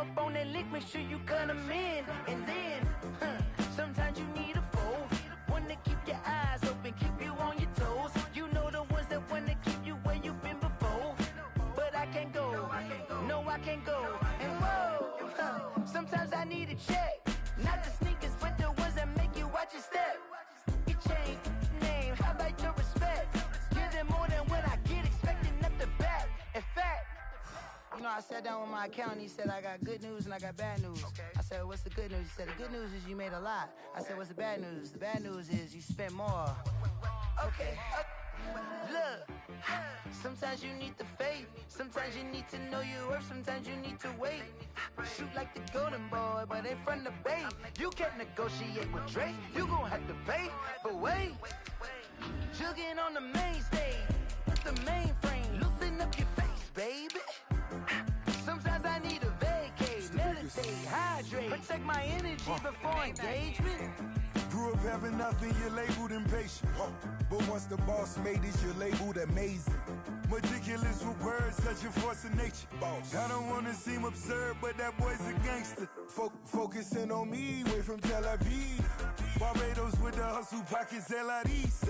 up on that lick, make sure you cut them in. And then, sometimes you need a foe, one to keep your eyes open, keep you on your toes. You know the ones that want to keep you where you've been before. But I can't go, no I can't go. And whoa, sometimes I need a check. Not the sneakers, but the ones that make you watch your step. You change name, how about your respect? Give them more than what I get, expecting up the back. In fact, you know, I sat down with my accountant. He said, I got good news and I got bad news. Okay. I said, what's the good news? He said, the good news is you made a lot. I said, what's the bad news? The bad news is you spent more. Okay. Look, sometimes you need the faith. Sometimes you need to know your worth. Sometimes you need to wait. Shoot like the golden boy, but in front of the bay. You can't negotiate with Drake. You gon' have to pay. But wait, jugging on the main stage with the mainframe. Loosen up your face, baby. Sometimes I need a vacate, meditate, hydrate, protect my energy before engagement. Grew up having nothing, you're labeled impatient. But once the boss made it, you're labeled amazing. Meticulous with words, such a force of nature. I don't wanna seem absurd, but that boy's a gangster. Focusing on me, way from Tel Aviv. Barbados with the hustle pockets, LIDs.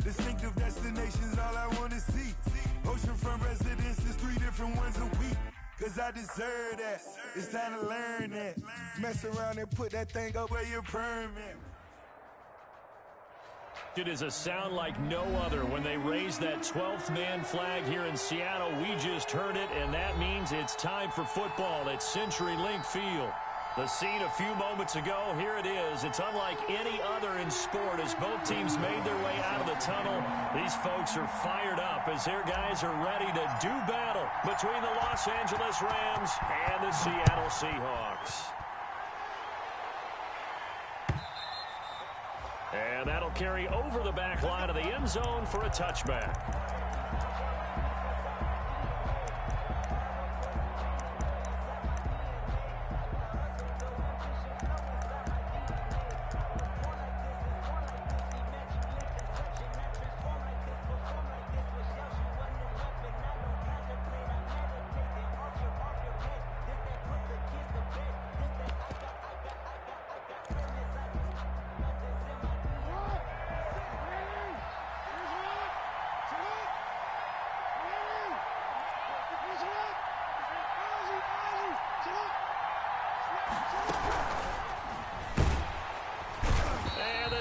Distinctive destinations, all I wanna see. Oceanfront residences, 3 different ones a week. Cause I deserve that, it's time to learn that. Mess around and put that thing up where you're permit. It is a sound like no other when they raise that 12th man flag here in Seattle. We just heard it, and that means it's time for football at CenturyLink Field. The scene a few moments ago, here it is. It's unlike any other in sport as both teams made their way out of the tunnel. These folks are fired up as their guys are ready to do battle between the Los Angeles Rams and the Seattle Seahawks. And that'll carry over the back line of the end zone for a touchback.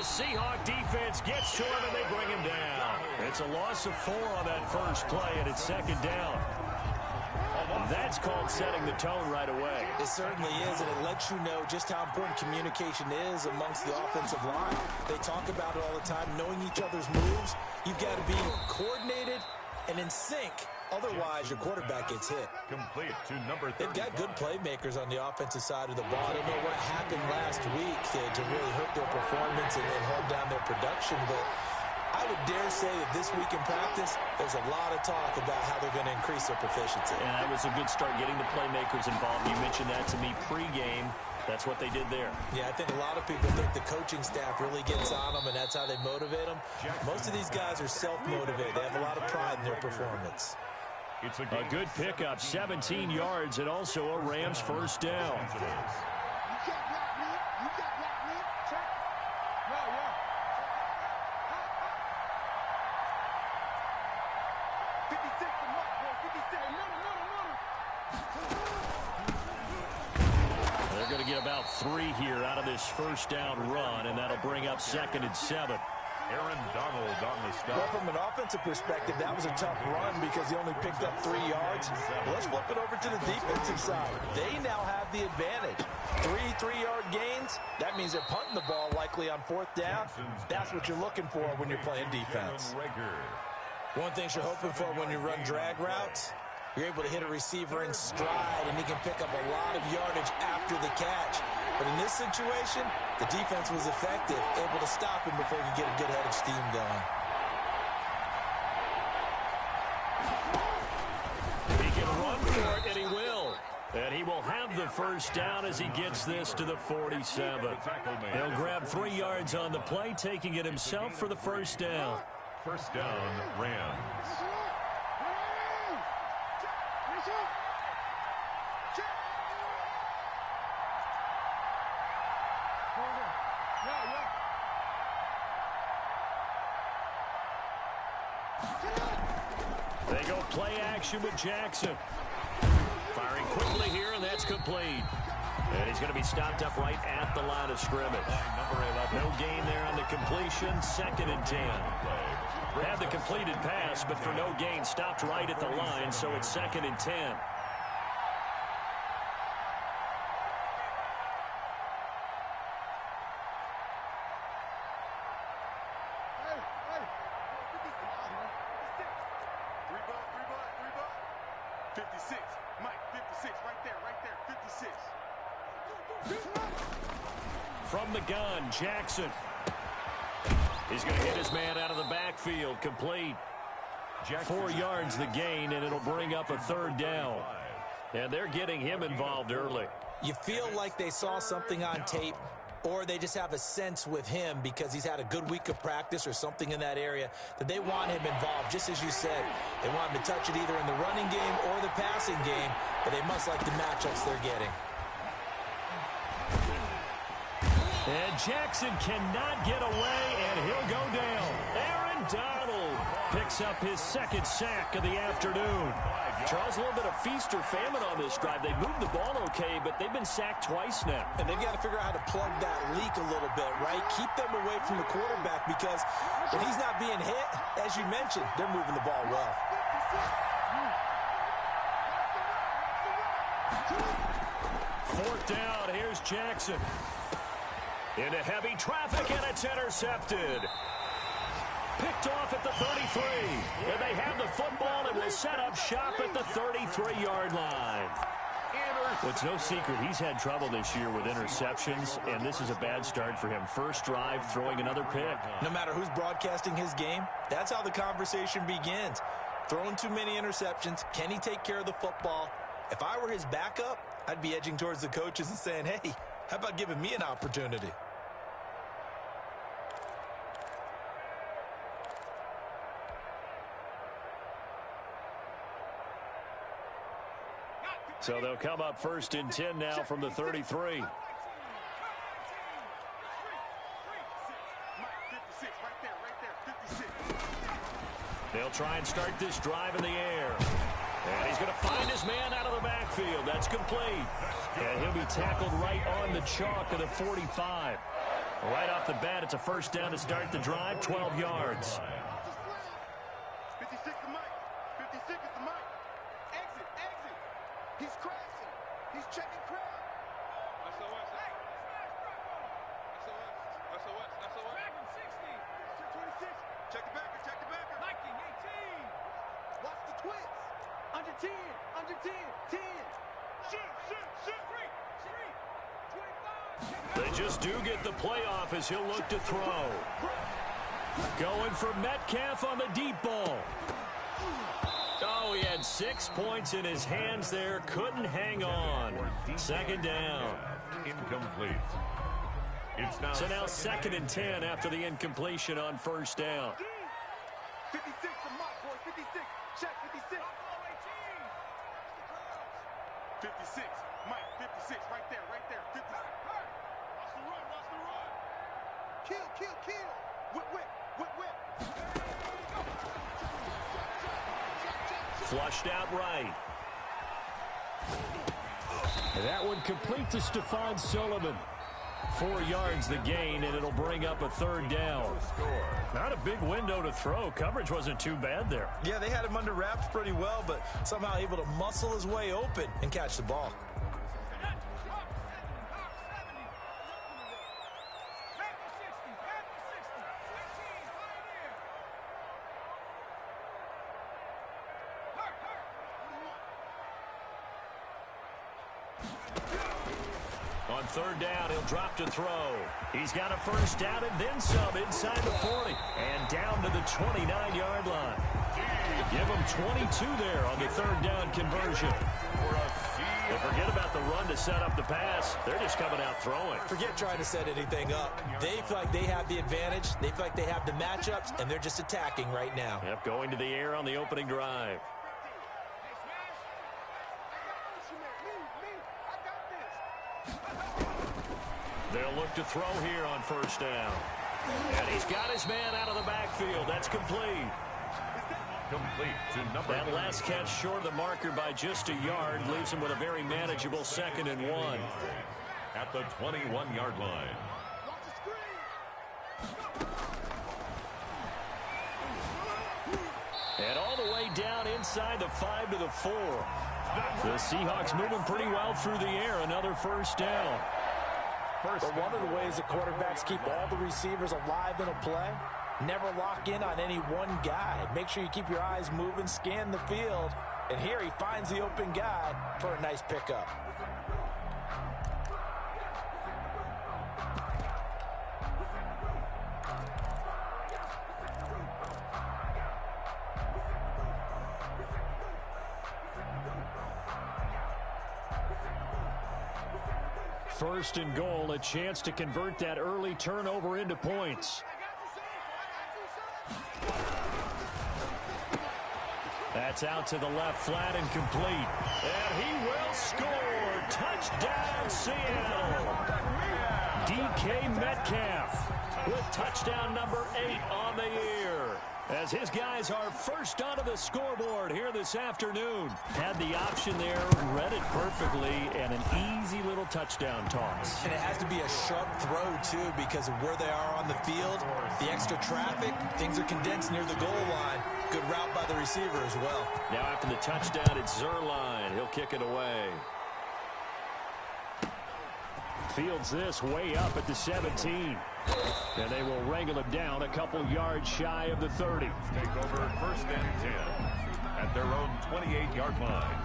Seahawk defense gets to him, and they bring him down. It's a loss of 4 on that first play, and it's second down. That's called setting the tone right away. It certainly is, and it lets you know just how important communication is amongst the offensive line. They talk about it all the time, knowing each other's moves. You've got to be coordinated and in sync. Otherwise, your quarterback gets hit. Complete to number 30. They've got good playmakers on the offensive side of the ball. I don't know what happened last week to really hurt their performance and then hold down their production, but I would dare say that this week in practice, there's a lot of talk about how they're going to increase their proficiency. And that was a good start, getting the playmakers involved. You mentioned that to me pregame. That's what they did there. Yeah, I think a lot of people think the coaching staff really gets on them, and that's how they motivate them. Most of these guys are self-motivated. They have a lot of pride in their performance. It's a good pickup, 17 yards, and also a Rams first down. They're going to get about 3 here out of this first down run, and that'll bring up 2nd and 7. Aaron Donald on the stop. Well, from an offensive perspective, that was a tough run because he only picked up 3 yards. Well, let's flip it over to the defensive side. They now have the advantage. 3 3-yard gains. That means they're punting the ball likely on 4th down. That's what you're looking for when you're playing defense. One thing you're hoping for when you run drag routes, you're able to hit a receiver in stride, and he can pick up a lot of yardage after the catch. But in this situation, the defense was effective, able to stop him before he could get a good head of steam going. He can run for it, and he will. And he will have the first down as he gets this to the 47. He'll grab 3 yards on the play, taking it himself for the first down. First down, Rams. They go play action with Jackson. Firing quickly here, and that's complete. And he's going to be stopped up right at the line of scrimmage. No gain there on the completion. 2nd and 10. Had the completed pass, but for no gain, stopped right at the line, so it's 2nd and 10. From the gun, Jackson. He's going to hit his man out of the backfield. Complete. 4 yards the gain, and it'll bring up a 3rd down. And they're getting him involved early. You feel like they saw something on tape, or they just have a sense with him because he's had a good week of practice or something in that area that they want him involved. Just as you said, they want him to touch it either in the running game or the passing game, but they must like the matchups they're getting. And Jackson cannot get away, and he'll go down. Aaron Donald picks up his 2nd sack of the afternoon. Charles, a little bit of feast or famine on this drive. They moved the ball okay, but they've been sacked twice now. And they've got to figure out how to plug that leak a little bit, right? Keep them away from the quarterback because when he's not being hit, as you mentioned, they're moving the ball well. 4th down, here's Jackson. Into heavy traffic, and it's intercepted. Picked off at the 33. And they have the football and will set up shop at the 33-yard line. It's no secret he's had trouble this year with interceptions, and this is a bad start for him. First drive, throwing another pick. No matter who's broadcasting his game, that's how the conversation begins. Throwing too many interceptions, can he take care of the football? If I were his backup, I'd be edging towards the coaches and saying, hey, how about giving me an opportunity? So they'll come up 1st and 10 now from the 33. They'll try and start this drive in the air. And he's going to find his man out of the backfield. That's complete. And he'll be tackled right on the chalk of the 45. Right off the bat, it's a 1st down to start the drive, 12 yards. 56 to Mike. 56 is to Mike. Exit, exit. He's crashing. He's checking crowd. SOS. Hey, SOS. SOS. SOS. Back in 60. 26. Check the backer. Check the backer. Liking 18. Watch the twist. Under 10. Under 10. 10. Shoot. 25. They just do get the playoff as he'll look to throw. Going for Metcalf on the deep ball. Oh, he had 6 points in his hands there. Couldn't hang on. 2nd down. Incomplete. It's now So now 2nd and 10 after the incompletion on 1st down. 56 to Mike, boy. 56. Check 56. 56. Mike, 56. Right there, right there. 56. Watch the run, watch the run. Kill, kill, kill. Whip, whip, whip, whip. Flushed out right. And that one complete to Stephon Sullivan. 4 yards the gain, and it'll bring up a 3rd down. Not a big window to throw. Coverage wasn't too bad there. Yeah, they had him under wraps pretty well, but somehow able to muscle his way open and catch the ball. On 3rd down, he'll drop to throw. He's got a 1st down and then some inside the 40. And down to the 29-yard line. Give him 22 there on the 3rd down conversion. They forget about the run to set up the pass. They're just coming out throwing. Forget trying to set anything up. They feel like they have the advantage. They feel like they have the matchups, and they're just attacking right now. Yep, going to the air on the opening drive. They'll look to throw here on 1st down. And he's got his man out of the backfield. That's complete. complete to number That 3. last catch short of the marker by just a yard leaves him with a very manageable 2nd and 1. At the 21-yard line. And all the way down inside the 5 to the 4. The Seahawks moving pretty well through the air. Another first down. But one of the ways the quarterbacks keep all the receivers alive in a play, never lock in on any one guy. Make sure you keep your eyes moving, scan the field. And here he finds the open guy for a nice pickup. First and goal, a chance to convert that early turnover into points. That's out to the left, flat and complete. And he will score. Touchdown, Seattle. DK Metcalf with touchdown number 8 on the year, as his guys are first onto the scoreboard here this afternoon. Had the option there, read it perfectly, and an easy little touchdown toss. And it has to be a sharp throw, too, because of where they are on the field. The extra traffic, things are condensed near the goal line. Good route by the receiver as well. Now after the touchdown, it's Zerline. He'll kick it away. Fields this way up at the 17. And they will wrangle him down a couple yards shy of the 30. Take over 1st and 10 at their own 28-yard line.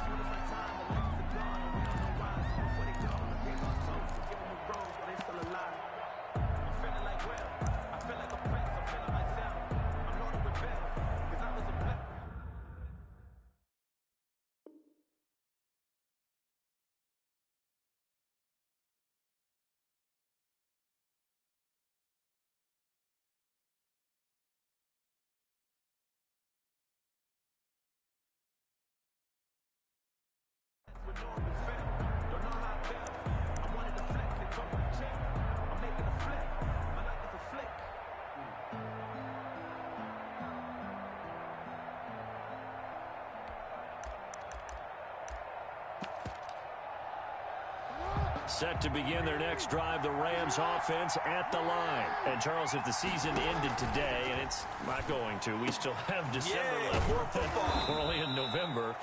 Set to begin their next drive, the Rams offense at the line. And, Charles, if the season ended today, and it's not going to, we still have December left. More football. We're only in November.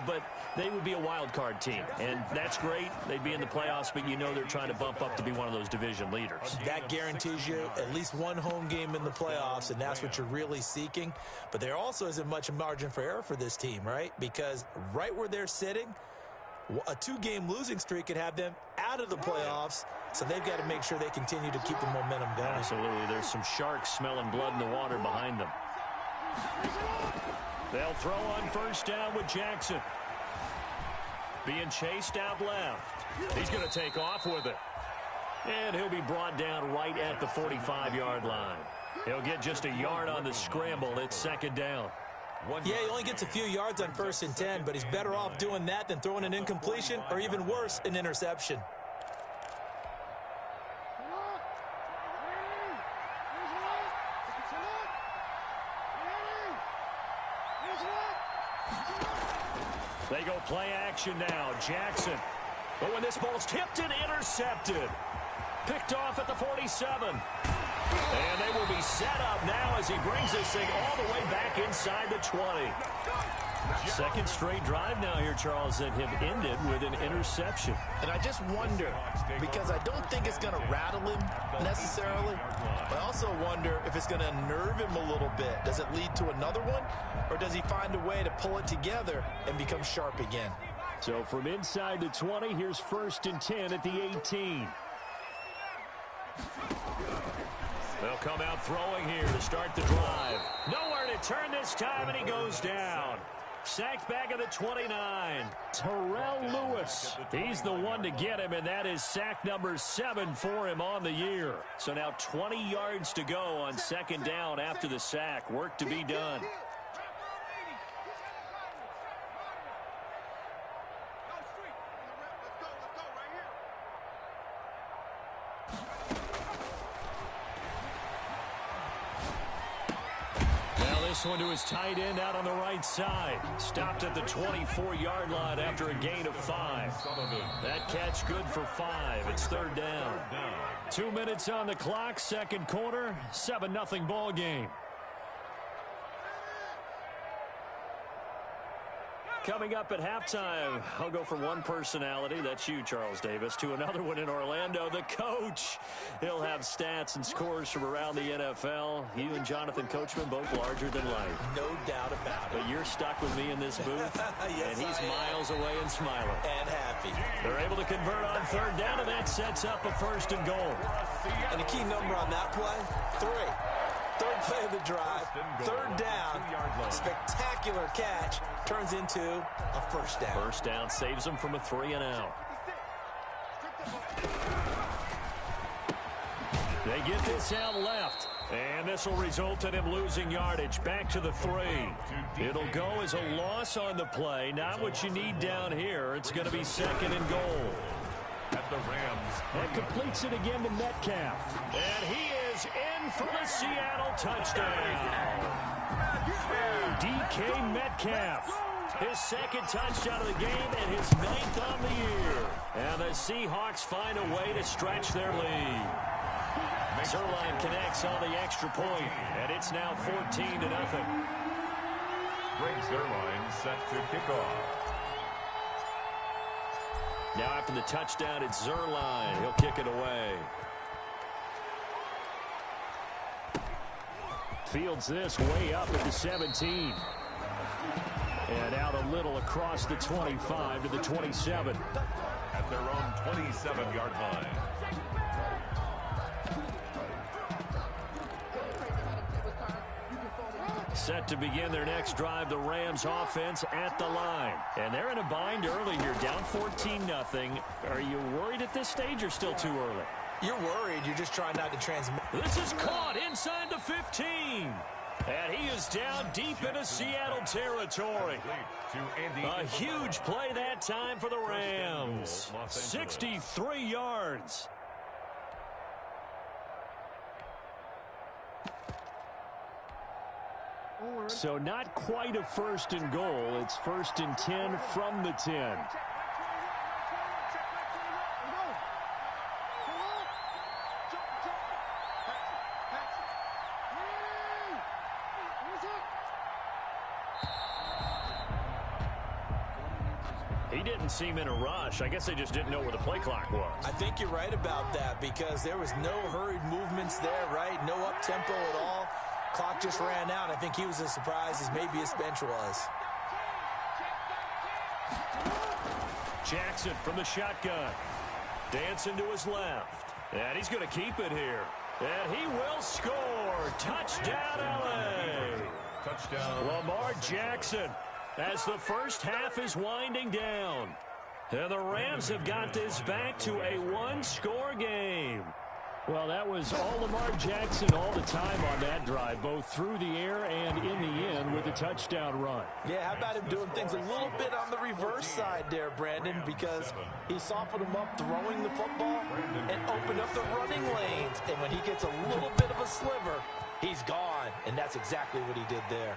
But they would be a wild card team, and that's great. They'd be in the playoffs, but you know they're trying to bump up to be one of those division leaders. That guarantees you at least one home game in the playoffs, and that's what you're really seeking. But there also isn't much margin for error for this team, right? Because right where they're sitting, a 2-game losing streak could have them out of the playoffs, so they've got to make sure they continue to keep the momentum going. Absolutely. There's some sharks smelling blood in the water behind them. They'll throw on first down with Jackson. Being chased out left. He's going to take off with it. And he'll be brought down right at the 45-yard line. He'll get just a yard on the scramble. It's 2nd down. Yeah, he only gets a few yards on 1st and 10, but he's better off doing that than throwing an incompletion or even worse, an interception. They go play action now. Jackson. But when this ball's tipped and intercepted. Picked off at the 47. And they will be set up now as he brings this thing all the way back inside the 20. 2nd straight drive now here, Charles, that have ended with an interception. And I just wonder, because I don't think it's going to rattle him necessarily, but I also wonder if it's going to unnerve him a little bit. Does it lead to another one, or does he find a way to pull it together and become sharp again? So from inside the 20, here's 1st and 10 at the 18. They'll come out throwing here to start the drive. Nowhere to turn this time, and he goes down. Sacked back at the 29. Terrell Lewis. He's the one to get him, and that is sack number 7 for him on the year. So now 20 yards to go on 2nd down after the sack. Work to be done. this one to his tight end out on the right side. Stopped at the 24-yard line after a gain of 5. That catch good for 5. It's third down. 2 minutes on the clock, second quarter, 7-0 ball game. Coming up at halftime, I'll go from one personality, that's you, Charles Davis, to another one in Orlando, the coach. He'll have stats and scores from around the NFL. You and Jonathan Coachman, both larger than life. No doubt about it. But you're stuck with me in this booth, yes, and he's miles away and smiling. And happy. They're able to convert on third down, and that sets up a first and goal. And the key number on that play, 3. Third play of the drive, third down, spectacular catch, turns into a first down. First down saves them from a 3-and-out. They get this out left, and this will result in him losing yardage. Back to the 3. It'll go as a loss on the play, not what you need down here. It's going to be second and goal. At the Rams. And completes it again to Metcalf. And he is in for the Seattle touchdown. DK Metcalf. His second touchdown of the game and his 9th on the year. And the Seahawks find a way to stretch their lead. Zerline connects on the extra point, and it's now 14-0. Greg Zerline set to kick off. Now after the touchdown, it's Zerline. He'll kick it away. Fields this way up at the 17. And out a little across the 25 to the 27. At their own 27-yard line. Set to begin their next drive, the Rams offense at the line. And they're in a bind early here, down 14-0. Are you worried at this stage or still too early? You're worried. You're just trying not to transmit. This is caught inside the 15. And he is down deep into Seattle territory. A huge play that time for the Rams. 63 yards. So not quite a first and goal. It's first and 10 from the 10. He didn't seem in a rush. I guess they just didn't know where the play clock was. I think you're right about that because there was no hurried movements there, right? No up-tempo at all. Clock just ran out. I think he was as surprised as maybe his bench was. Jackson from the shotgun. Dancing to his left. And he's going to keep it here. And he will score. Touchdown, L.A. Touchdown. Lamar Jackson as the first half is winding down. And the Rams have got this back to a one-score game. Well, that was all Lamar Jackson all the time on that drive, both through the air and in the end with a touchdown run. Yeah, how about him doing things a little bit on the reverse side there, Brandon, because he softened him up throwing the football and opened up the running lanes. And when he gets a little bit of a sliver, he's gone. And that's exactly what he did there.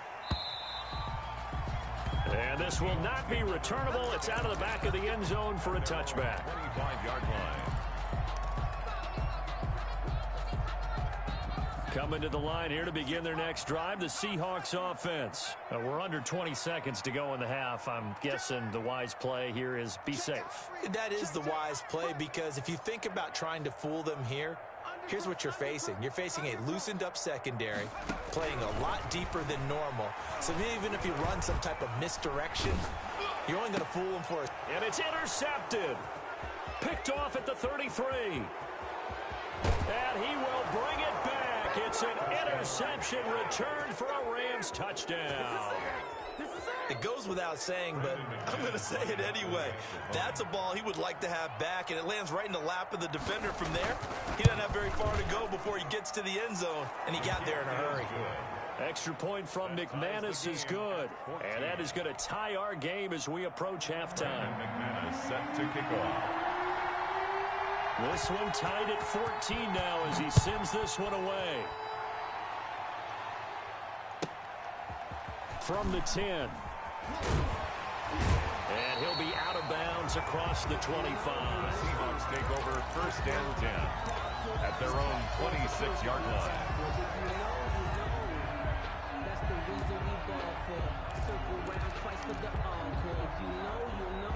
And this will not be returnable. It's out of the back of the end zone for a touchback. 25-yard line. Coming to the line here to begin their next drive, the Seahawks offense. We're under 20 seconds to go in the half. I'm guessing the wise play here is be safe. That is the wise play because if you think about trying to fool them here, here's what you're facing. You're facing a loosened up secondary, playing a lot deeper than normal. So even if you run some type of misdirection, you're only going to fool them for it. And it's intercepted. Picked off at the 33. And he will bring it back. It's an interception returned for a Rams touchdown. It goes without saying, but I'm going to say it anyway. That's a ball he would like to have back, and it lands right in the lap of the defender from there. He doesn't have very far to go before he gets to the end zone, and he got there in a hurry. Extra point from McManus is good, and that is going to tie our game as we approach halftime. McManus set to kick off. This one tied at 14 now as he sends this one away. from the 10. And he'll be out of bounds across the 25. Seahawks take over first and 10 at their own 26-yard line. That's the reason we ball for. Circle round twice for the encore. If you know, you know.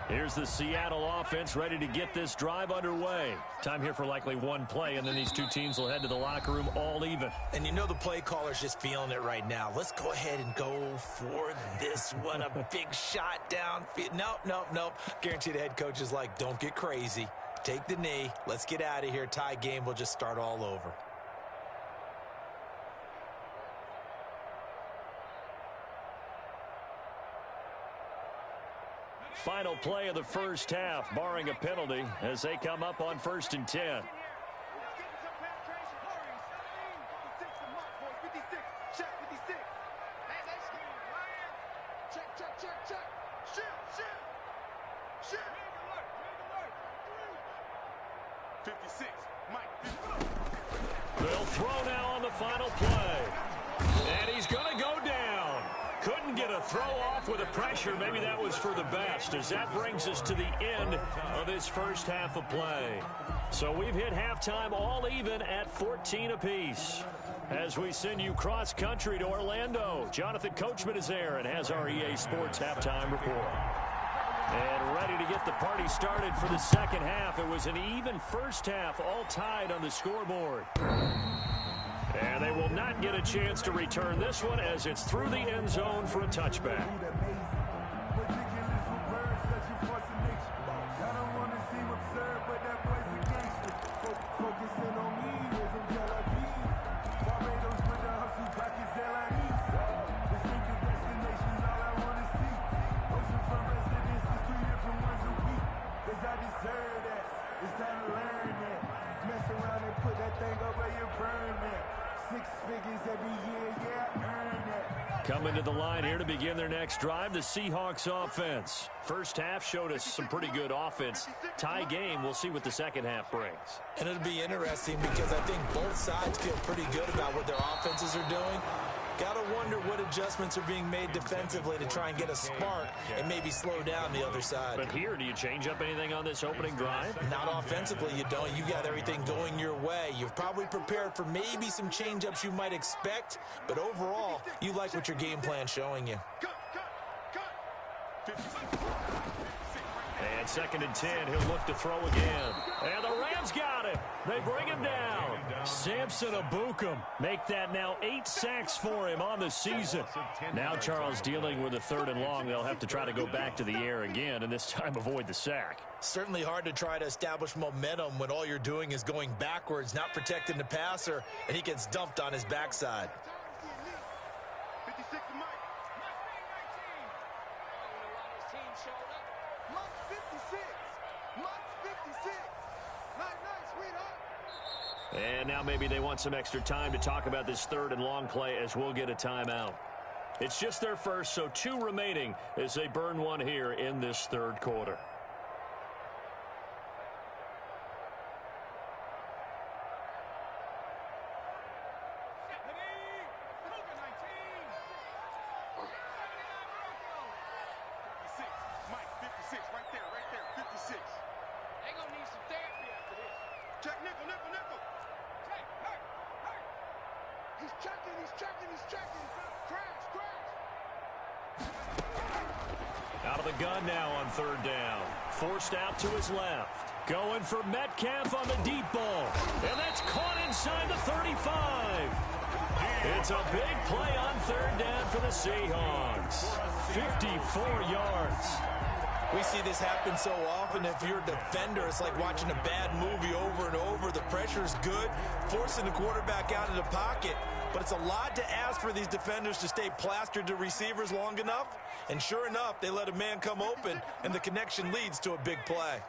Here's the Seattle offense ready to get this drive underway. Time here for likely one play, and then these two teams will head to the locker room all even. And you know the play caller's just feeling it right now. Let's go ahead and go for this one. A big shot downfield. Nope. Guarantee the head coach is like, don't get crazy. Take the knee. Let's get out of here. Tie game. We'll just start all over. Final play of the first half, barring a penalty, as they come up on 1st and 10. They'll throw now on the final play. And he's going to go down. Couldn't get a throw off with the pressure. Maybe that was for the best, as that brings us to the end of this first half of play. So we've hit halftime all even at 14 apiece. As we send you cross-country to Orlando, Jonathan Coachman is there and has our EA Sports halftime report. And ready to get the party started for the second half. It was an even first half, all tied on the scoreboard. And they will not get a chance to return this one as it's through the end zone for a touchback. Coming to the line here to begin their next drive, the Seahawks offense. First half showed us some pretty good offense. Tie game, we'll see what the second half brings. And it'll be interesting because I think both sides feel pretty good about what their offenses are doing. Got to wonder what adjustments are being made defensively to try and get a spark and maybe slow down the other side. But here, do you change up anything on this opening drive? Not offensively, you don't. You got everything going your way. You've probably prepared for maybe some change-ups you might expect, but overall, you like what your game plan's showing you. And 2nd and 10, he'll look to throw again. And the Rams got him. They bring him down. Samson Abukum make that now 8 sacks for him on the season. Now Charles dealing with a 3rd and long. They'll have to try to go back to the air again, and this time avoid the sack. Certainly hard to try to establish momentum when all you're doing is going backwards, not protecting the passer, and he gets dumped on his backside. And now maybe they want some extra time to talk about this 3rd and long play as we'll get a timeout. It's just their first, so 2 remaining as they burn one here in this 3rd quarter. Out of the gun now on 3rd down. Forced out to his left. Going for Metcalf on the deep ball. And that's caught inside the 35. It's a big play on 3rd down for the Seahawks. 54 yards. We see this happen so often. If you're a defender, it's like watching a bad movie over and over. The pressure's good, forcing the quarterback out of the pocket. But it's a lot to ask for these defenders to stay plastered to receivers long enough. And sure enough, they let a man come open, and the connection leads to a big play.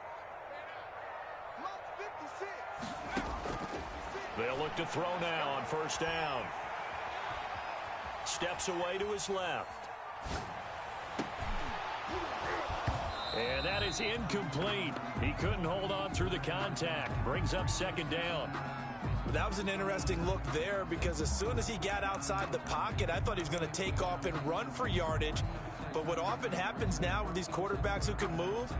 They'll look to throw now on 1st down. Steps away to his left. And that is incomplete. He couldn't hold on through the contact. Brings up 2nd down. That was an interesting look there because as soon as he got outside the pocket, I thought he was going to take off and run for yardage. But what often happens now with these quarterbacks who can move,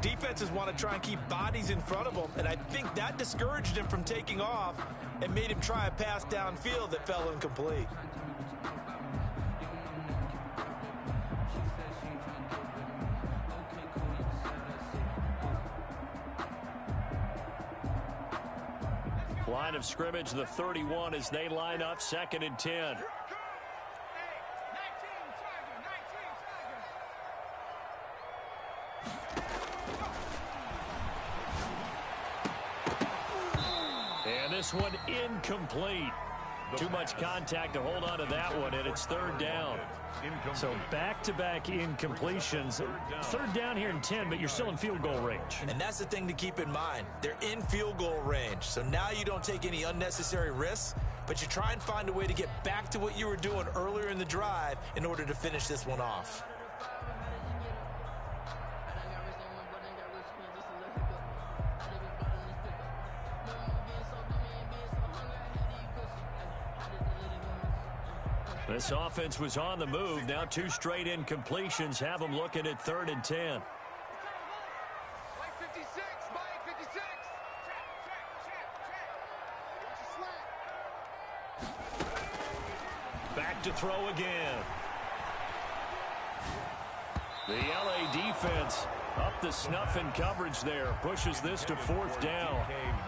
defenses want to try and keep bodies in front of them, and I think that discouraged him from taking off and made him try a pass downfield that fell incomplete. Line of scrimmage, the 31 as they line up, 2nd and 10. And this one incomplete. Too much contact to hold on to that one, and it's 3rd down. So back-to-back incompletions. 3rd down here in 10, but you're still in field goal range. And that's the thing to keep in mind. They're in field goal range. So now you don't take any unnecessary risks, but you try and find a way to get back to what you were doing earlier in the drive in order to finish this one off. This offense was on the move. Now 2 straight incompletions have them looking at 3rd and 10. Back to throw again. The LA defense up the snuff in coverage there. Pushes this to 4th down.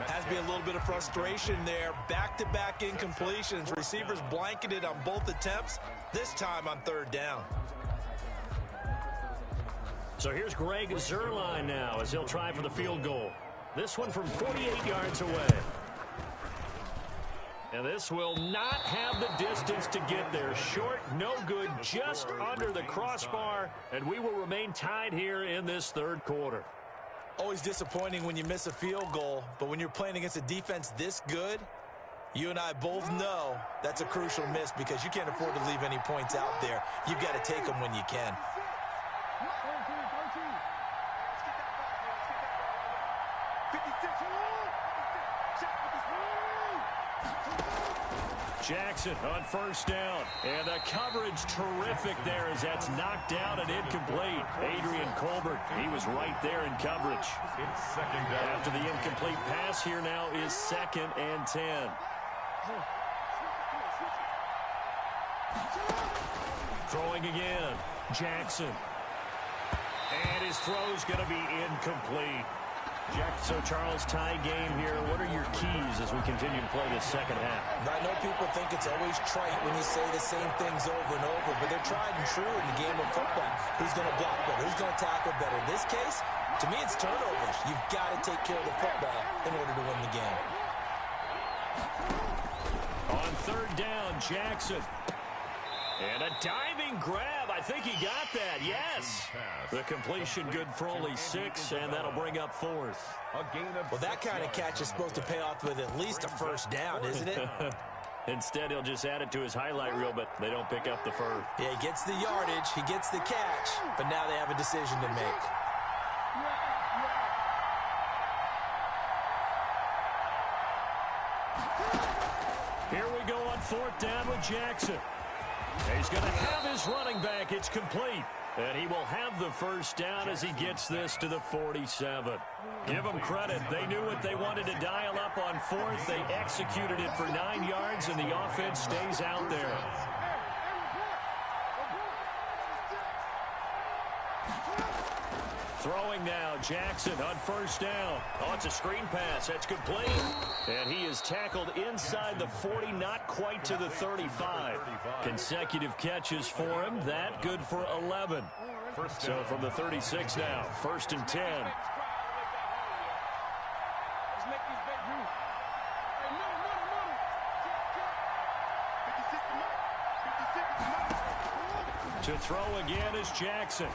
Has to be a little bit of frustration there. Back-to-back incompletions. Receivers blanketed on both attempts, this time on 3rd down. So here's Greg Zuerlein now as he'll try for the field goal. This one from 48 yards away. And this will not have the distance to get there. Short, no good, just under the crossbar. And we will remain tied here in this 3rd quarter. Always disappointing when you miss a field goal, but when you're playing against a defense this good, you and I both know that's a crucial miss because you can't afford to leave any points out there. You've got to take them when you can. Jackson on 1st down. And the coverage terrific there as that's knocked down and incomplete. Adrian Colbert, he was right there in coverage. It's 2nd down. After the incomplete pass, here now is 2nd and 10. Throwing again. Jackson. And his throw's going to be incomplete. So, Charles, tie game here. What are your keys as we continue to play this 2nd half? I know people think it's always trite when you say the same things over and over, but they're tried and true in the game of football. Who's going to block better? Who's going to tackle better? In this case, to me, it's turnovers. You've got to take care of the football in order to win the game. On 3rd down, Jackson. And a diving grab. I think he got that. Yes. The completion good for only 6, and that'll bring up 4th. Well, that kind of catch is supposed to pay off with at least a 1st down, isn't it? Instead, he'll just add it to his highlight reel, but they don't pick up the first. Yeah, he gets the yardage, he gets the catch, but now they have a decision to make. Here we go on 4th down with Jackson. He's going to have his running back. It's complete. And he will have the 1st down as he gets this to the 47. Give them credit. They knew what they wanted to dial up on 4th. They executed it for 9 yards, and the offense stays out there. Throwing now, Jackson on 1st down. Oh, it's a screen pass. That's complete. And he is tackled inside the 40, not quite to the 35. Consecutive catches for him. That good for 11. So from the 36 now, 1st and 10. To throw again is Jackson.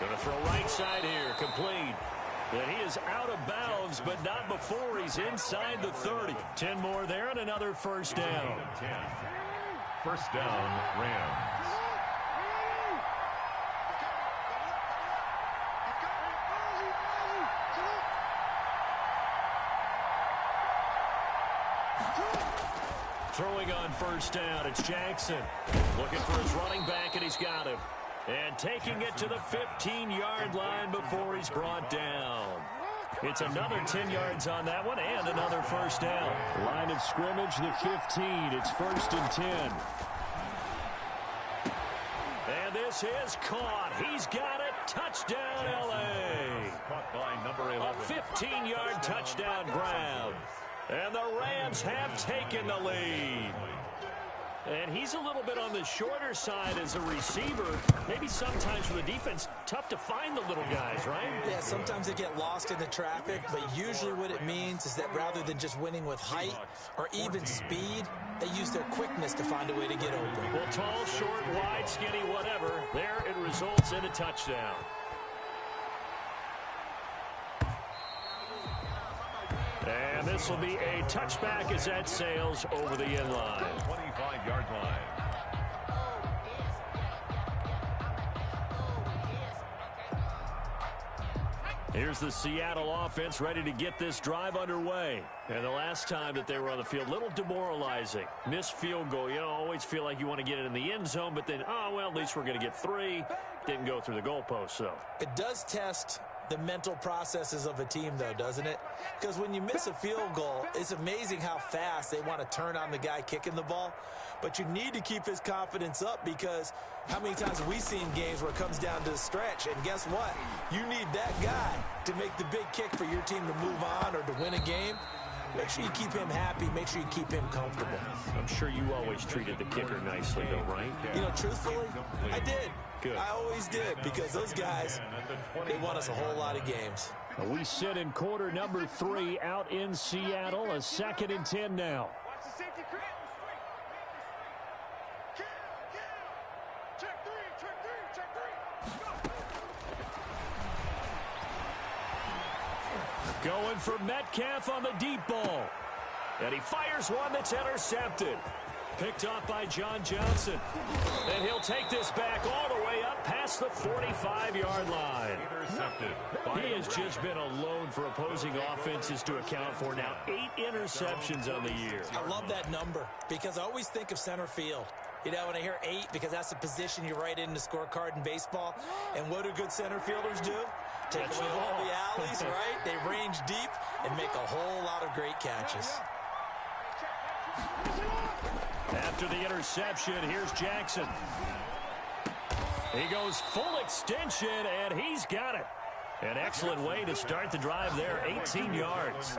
Going to throw right side here, complete. And he is out of bounds, but not before he's inside the 30. 10 more there and another 1st down. 1st down, Rams. Throwing on first down, it's Jackson. Looking for his running back, and he's got him. And taking it to the 15-yard line before he's brought down. It's another 10 yards on that one and another first down. Line of scrimmage, the 15. It's 1st and 10. And this is caught. He's got it. Touchdown, L.A. Caught by number 11. A 15-yard touchdown grab. And the Rams have taken the lead. And he's a little bit on the shorter side as a receiver. Maybe sometimes for the defense, tough to find the little guys, right? Yeah, sometimes they get lost in the traffic, but usually what it means is that rather than just winning with height or even speed, they use their quickness to find a way to get open. Well, tall, short, wide, skinny, whatever, there it results in a touchdown. And this will be a touchback as that sails over the end line. 25-yard line. Here's the Seattle offense ready to get this drive underway. And the last time that they were on the field, a little demoralizing. Missed field goal. You know, always feel like you want to get it in the end zone, but then, oh, well, at least we're going to get 3. Didn't go through the goalpost, so. It does test the mental processes of a team, though, doesn't it? Because when you miss a field goal, it's amazing how fast they want to turn on the guy kicking the ball. But you need to keep his confidence up, because how many times have we seen games where it comes down to the stretch, and guess what? You need that guy to make the big kick for your team to move on or to win a game. Make sure you keep him happy. Make sure you keep him comfortable. I'm sure you always treated the kicker nicely, though, right? You know, truthfully, I did. Good. I always did, because those guys, they won us a whole lot of games. We sit in quarter number 3 out in Seattle. A 2nd and 10 now. Watch the safety creep. Check three. Going for Metcalf on the deep ball. And he fires one that's intercepted. Picked off by John Johnson. And he'll take this back all the way up past the 45-yard line. Intercepted. He has just been a load for opposing offenses to account for now. 8 interceptions on the year. I love that number, because I always think of center field. You know, when I hear 8, because that's the position you write in the scorecard in baseball. And what do good center fielders do? Take away all the alleys, right? They range deep and make a whole lot of great catches. After the interception, here's Jackson. He goes full extension, and he's got it. An excellent way to start the drive there, 18 yards.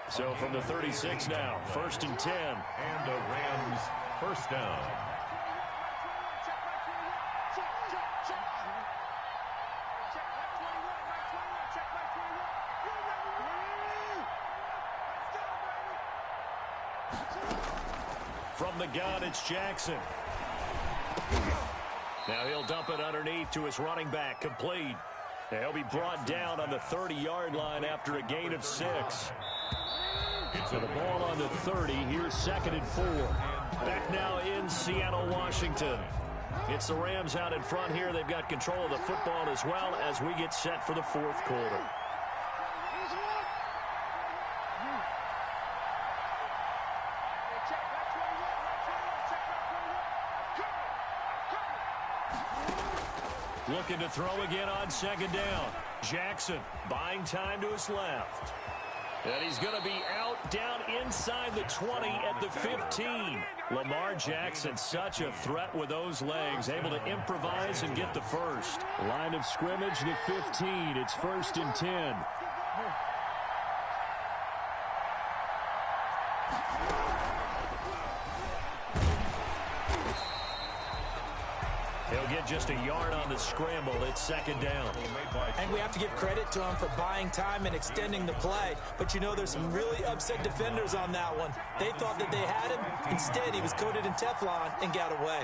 So from the 36 now, 1st and 10. And the Rams first down. From the gun, it's Jackson. Now he'll dump it underneath to his running back, complete. And he'll be brought down on the 30-yard line after a gain of 6. So the ball on the 30, here's 2nd and 4. Back now in Seattle, Washington. It's the Rams out in front here. They've got control of the football as well as we get set for the 4th quarter. Looking to throw again on 2nd down. Jackson buying time to his left. And he's going to be out down inside the 20 at the 15. Lamar Jackson, such a threat with those legs, able to improvise and get the first. Line of scrimmage, the 15. It's 1st and 10. He'll get just a yard on the scramble. It's 2nd down. And we have to give credit to him for buying time and extending the play. But you know, there's some really upset defenders on that one. They thought that they had him. Instead, he was coated in Teflon and got away.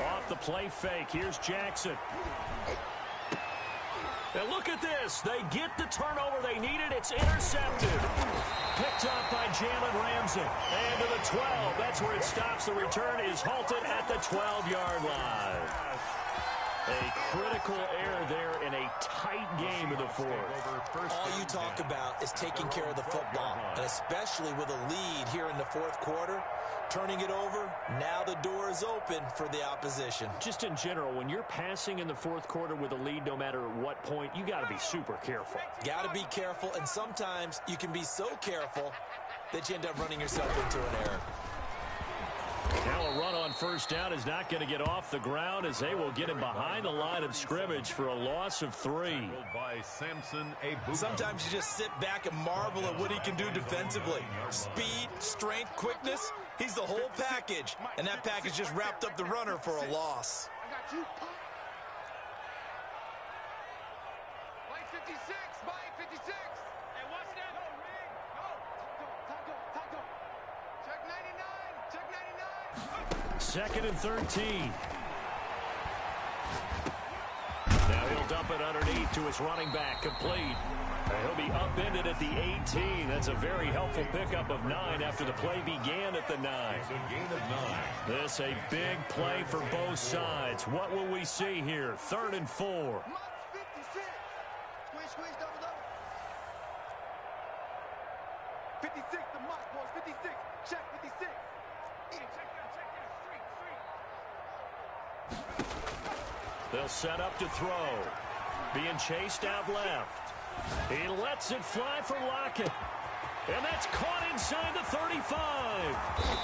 Off the play fake. Here's Jackson. And look at this. They get the turnover they needed. It's intercepted. Picked up by Jalen Ramsey. And to the 12. That's where it stops. The return is halted at the 12-yard line. A critical error there in a tight game in the fourth. All you talk about is taking care of the football, and especially with a lead here in the fourth quarter. Turning it over, now the door is open for the opposition. Just in general, when you're passing in the fourth quarter with a lead, no matter what point, you got to be super careful. Got to be careful, and sometimes you can be so careful that you end up running yourself into an error. Now a run on first down is not going to get off the ground as they will get him behind the line of scrimmage for a loss of 3. Sometimes you just sit back and marvel at what he can do defensively. Speed, strength, quickness, he's the whole package. And that package just wrapped up the runner for a loss. I got you. Mike 56, Mike 56. Hey, watch that. Go, Rig. Go. Taco. Check 99. Check 99. Second and 13. Now he'll dump it underneath to his running back, complete. He'll be upended at the 18. That's a very helpful pickup of 9 after the play began at the 9. It's a gain of 9. This a big play for both sides. What will we see here? 3rd and 4. Mike 56. Squeeze, double. 56, the Mike, boys. 56. Check 56. Check that. They'll set up to throw. Being chased out left. He lets it fly for Lockett. And that's caught inside the 35.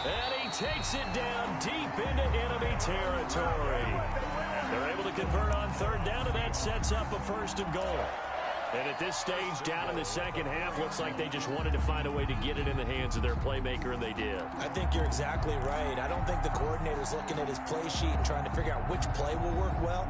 And he takes it down deep into enemy territory. They're able to convert on 3rd down, and that sets up a 1st and goal. And at this stage, down in the second half, looks like they just wanted to find a way to get it in the hands of their playmaker, and they did. I think you're exactly right. I don't think the coordinator's looking at his play sheet and trying to figure out which play will work well.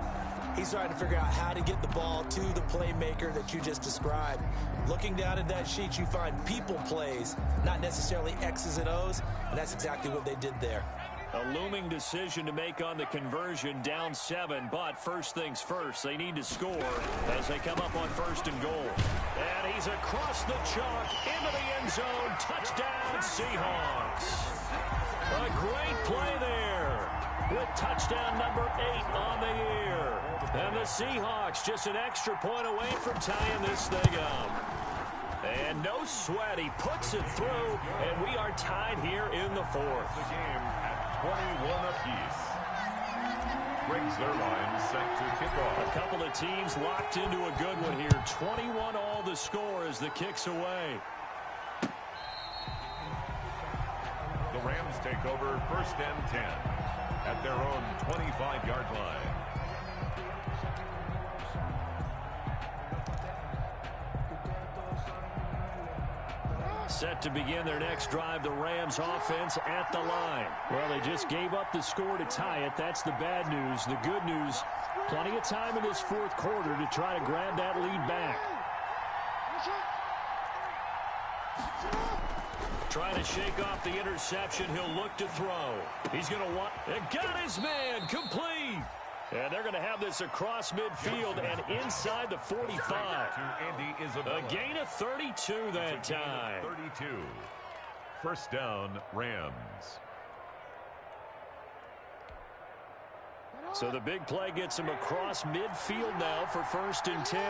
He's trying to figure out how to get the ball to the playmaker that you just described. Looking down at that sheet, you find people plays, not necessarily X's and O's, and that's exactly what they did there. A looming decision to make on the conversion, down 7, but first things first, they need to score as they come up on 1st and goal. And he's across the chalk into the end zone. Touchdown, Seahawks. A great play there with touchdown number 8 on the year. And the Seahawks just an extra point away from tying this thing up. And no sweat, he puts it through, and we are tied here in the 4th. The game at 21 apiece. Greg Zerline set to kick off. A couple of teams locked into a good one here. 21 all the score as the kick's away. The Rams take over 1st and 10 at their own 25-yard line. Set to begin their next drive, the Rams offense at the line. Well, they just gave up the score to tie it. That's the bad news. The good news, plenty of time in this 4th quarter to try to grab that lead back. Trying to shake off the interception. He'll look to throw. He's going to want... And got his man, complete. And they're going to have this across midfield and inside the 45. A gain of 32 that time. 32. 1st down, Rams. So the big play gets him across midfield now for 1st and 10.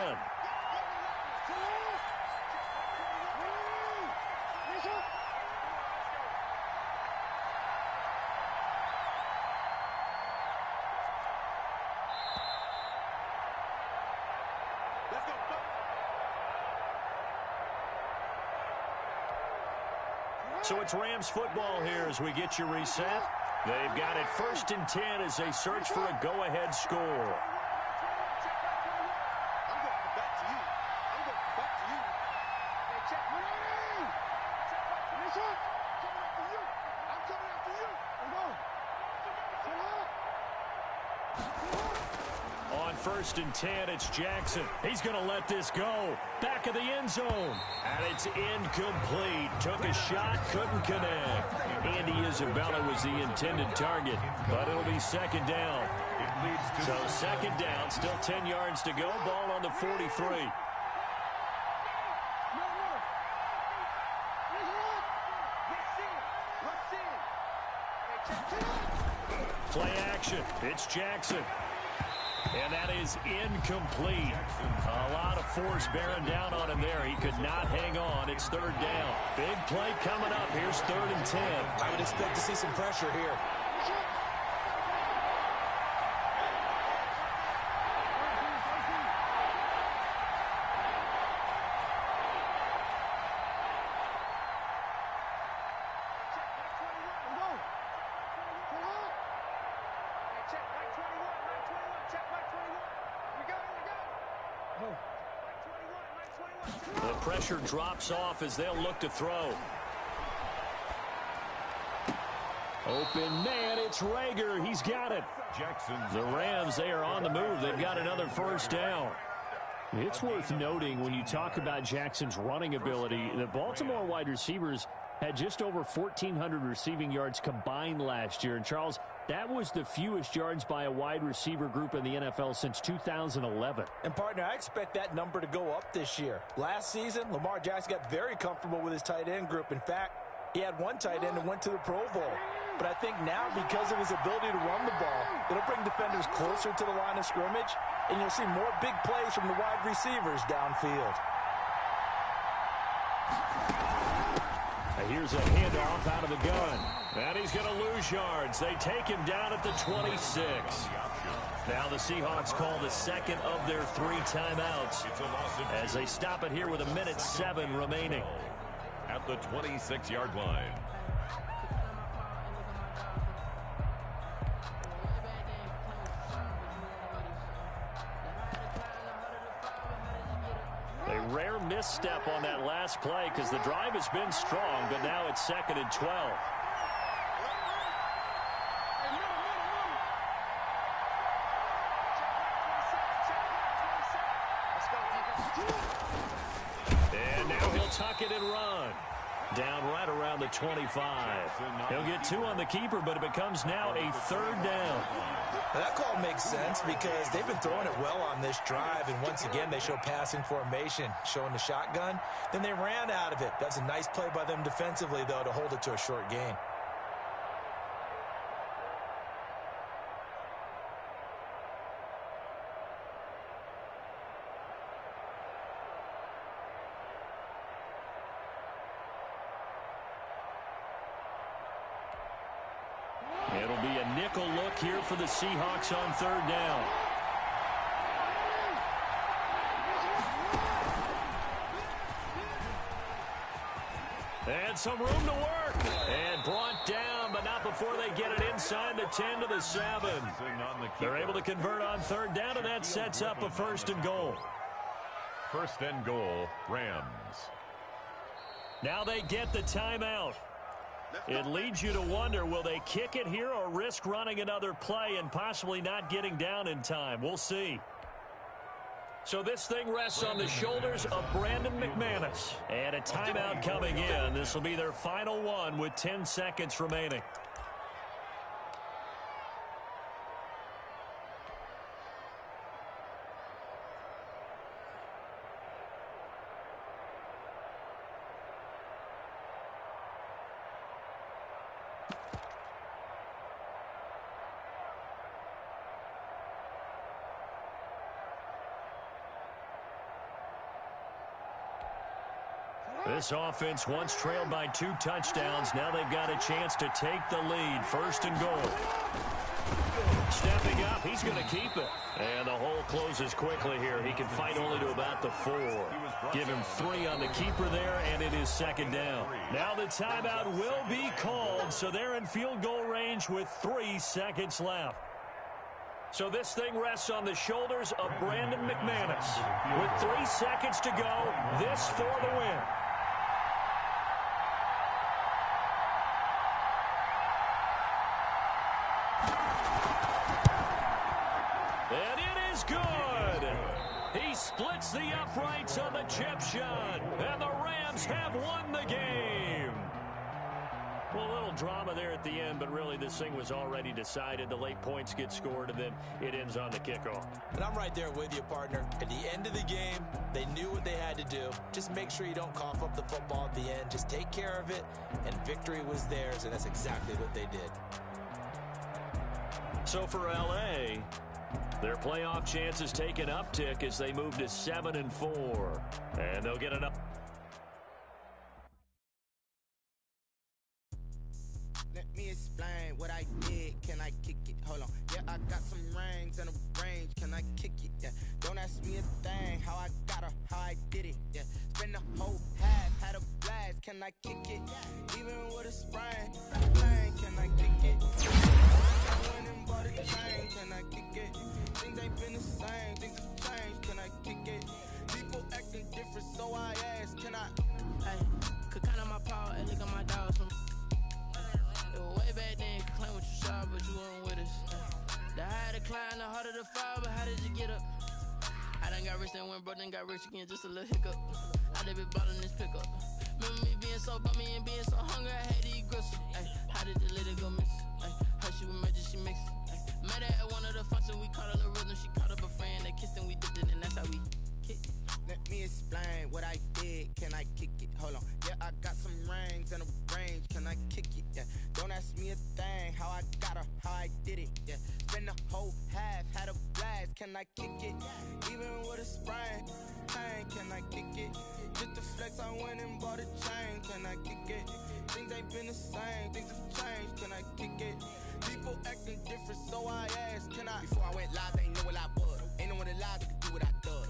So it's Rams football here as we get you reset. They've got it 1st and 10 as they search for a go-ahead score. On 1st and 10, it's Jackson. He's going to let this go. Back of the end zone. And it's incomplete. Took a shot, couldn't connect. Andy Isabella was the intended target, but it'll be 2nd down. leads to... So second down, still 10 yards to go. Ball on the 43. Play action. It's Jackson. And that is incomplete. A lot of force bearing down on him there. He could not hang on. It's third down. Big play coming up. Here's 3rd and 10. I would expect to see some pressure here. The pressure drops off as they'll look to throw. Open man, it's Rager. He's got it. The Rams, they are on the move. They've got another first down. It's worth noting when you talk about Jackson's running ability, the Baltimore wide receivers had just over 1,400 receiving yards combined last year. And, Charles, that was the fewest yards by a wide receiver group in the NFL since 2011. And, partner, I expect that number to go up this year. Last season, Lamar Jackson got very comfortable with his tight end group. In fact, he had one tight end and went to the Pro Bowl. But I think now, because of his ability to run the ball, it'll bring defenders closer to the line of scrimmage, and you'll see more big plays from the wide receivers downfield. Here's a handoff out of the gun. And he's going to lose yards. They take him down at the 26. Now the Seahawks call the second of their 3 timeouts as they stop it here with 1:07 remaining. At the 26-yard line. A rare misstep on that last play because the drive has been strong, but now it's 2nd and 12. And now he'll tuck it and run. Down right around the 25. He'll get 2 on the keeper, but it becomes now a 3rd down. That call makes sense because they've been throwing it well on this drive, and once again they show passing formation, showing the shotgun. Then they ran out of it. That's a nice play by them defensively, though, to hold it to a short gain. It'll be a nickel look here for the Seahawks on 3rd down. And some room to work. And brought down, but not before they get it inside the 10 to the 7. They're able to convert on 3rd down, and that sets up a 1st and goal. 1st and goal, Rams. Now they get the timeout. It leads you to wonder, will they kick it here or risk running another play and possibly not getting down in time? We'll see. So this thing rests on the shoulders of Brandon McManus. And a timeout coming in. This will be their final one with 10 seconds remaining. This offense once trailed by 2 touchdowns. Now they've got a chance to take the lead. 1st and goal. Stepping up, he's going to keep it. And the hole closes quickly here. He can fight only to about the 4. Give him 3 on the keeper there, and it is 2nd down. Now the timeout will be called, so they're in field goal range with 3 seconds left. So this thing rests on the shoulders of Brandon McManus. With 3 seconds to go, this for the win. And it is good. He splits the uprights on the chip shot, and the Rams have won the game. Well, a little drama there at the end, but really this thing was already decided. The late points get scored, and then it ends on the kickoff. And I'm right there with you, partner. At the end of the game, they knew what they had to do. Just make sure you don't cough up the football at the end. Just take care of it, and victory was theirs, and that's exactly what they did. So for L.A., their playoff chances take an uptick as they move to 7-4. And they'll get an up. Let me explain what I did. Can I kick it? Hold on. Yeah, I got some rings and a range. Can I kick it? Yeah. Don't ask me a thing. How I got her, how I did it. Yeah. Spend the whole half, had a blast. Can I kick it? Even with a sprain. Can I kick it? I went and bought a chain. Can I kick it? Things ain't been the same. Things have changed. Can I kick it? People acting different, so I ask. Can I? Hey, could count on my power and look at my dogs. Way back then, you could claim what you saw, but you weren't with us. The higher the climb, the harder the fall, but how did you get up? I done got rich, then went broke, then got rich again, just a little hiccup. I done been ballin' this pickup. Remember me being so bummy and being so hungry, I had to eat gristle. Ay, how did the lady go miss? Ay, how she was magic, she mixed. Met her at one of the functions, we caught her the rhythm, she caught up a friend, they kissed and we dipped it, and that's how we kicked it. Let me explain what I did. Can I kick it? Hold on. Yeah, I got some rings and a range. Can I kick it? Yeah. Don't ask me a thing. How I got her, how I did it. Yeah. Spend the whole half, had a blast. Can I kick it? Even with a sprain. Pain, can I kick it? Just to flex, I went and bought a chain. Can I kick it? Things ain't been the same. Things have changed. Can I kick it? People acting different, so I asked. Can I? Before I went live, they knew what I was. Ain't no one alive that could do what I does.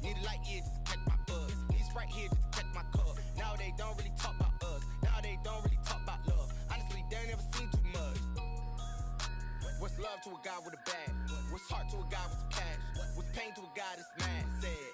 Need a light ear just to catch my buzz. Need Sprite here just to catch my cup. Now they don't really talk about us. Now they don't really talk about love. Honestly, they ain't never seen too much. What's love to a guy with a bag? What's heart to a guy with some cash? What's pain to a guy that's mad? Said